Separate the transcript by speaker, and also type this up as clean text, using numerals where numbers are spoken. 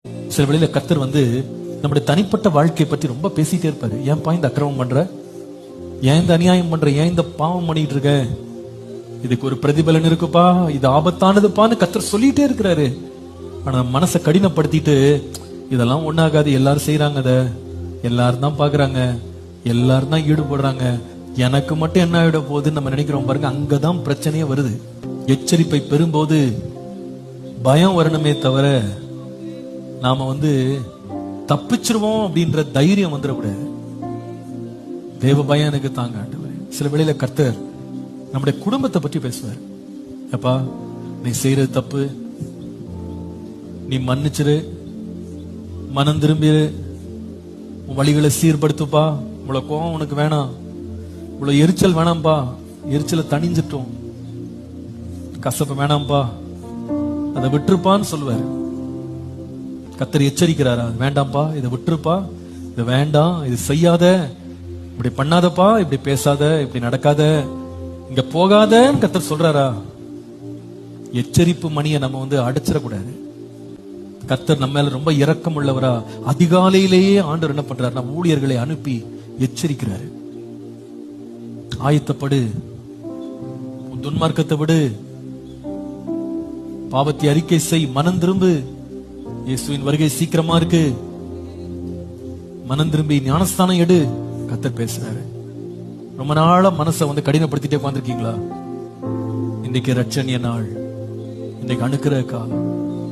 Speaker 1: சில வேளையில கர்த்தர் நம்முடைய தனிப்பட்ட வாழ்க்கையை பற்றி ரொம்ப பேசிட்டே இருப்பாரு. ஏன்பா இந்த அக்கிரமம் பண்ற, ஏன் இந்த அநியாயம் பண்ற, ஏன் இந்த பாவம் பண்ணிட்டு இருக்க, இதுக்கு ஒரு பிரதிபலன் இருக்குப்பா, இது ஆபத்தானதுப்பான்னு கர்த்தர் சொல்லிட்டே இருக்கிறாரு. ஆனா மனசை கடினப்படுத்திட்டு இதெல்லாம் ஒண்ணாகாது, எல்லாரும் செய்யறாங்க, அத எல்லாரும் தான் பாக்குறாங்க, எல்லாரும் தான் ஈடுபடுறாங்க, எனக்கு மட்டும் என்ன ஆயிட போகுதுன்னு நம்ம நினைக்கிறோம் பாருங்க. அங்கதான் பிரச்சனையே வருது. எச்சரிப்பை பெறும்போது பயம் வரணுமே தவிர நாம தப்பிச்சிருவோம் அப்படின்ற தைரியம் வந்துடக்கூடாது. தேவ பயம் எனக்கு தாங்க. சில வேளையில கர்த்தர் நம்முடைய குடும்பத்தை பற்றி பேசுவார். அப்பா நீ செய்யறது தப்பு, நீ மன்னிச்சிரு, மனம் திரும்பிரு, உன் வழிகளை சீர்படுத்துப்பா, இவ்வளவு கோவம் உனக்கு வேணாம், இவ்வளவு எரிச்சல் வேணாம்பா, எரிச்சலை தணிஞ்சிட்டோம், கசப்பு வேணாம்பா, அதை விட்டுருப்பான்னு சொல்லுவாரு. கர்த்தர் எச்சரிக்கிறாரா, வேண்டாம்ப்பா, இதை விட்டுருப்பா, இது வேண்டாம், இது செய்யாத, இப்படி பண்ணாதப்பா, இப்படி பேசாத, இப்படி நடக்காத, இங்க போகாதன்னு கர்த்தர் சொல்றாரா? எச்சரிப்பு மணியை நம்ம அடைச்சிடக்கூடாது. கர்த்தர் நம்ம மேல ரொம்ப இரக்கம் உள்ளவரா? அதிகாலையிலேயே ஆண்டவர் என்ன பண்றாரு, நம்ம ஊழியர்களை அனுப்பி எச்சரிக்கிறாரு. ஆயத்தப்படு, துன்மார்க்கத்தை விடு, பாவத்தை அறிக்கை செய், மனம் திரும்பு, இயேசுவின் வருகை சீக்கிரமா இருக்கு, மனம் திரும்பி ஞானஸ்தானம் எடு. கர்த்தர் பேசுறாரு. ரொம்ப நாளா மனசை கடினப்படுத்திட்டே உட்கார்ந்திருக்கீங்களா? இன்றைக்கு ரட்சணிய நாள், இன்றைக்கு அணுக்கிற காலம்.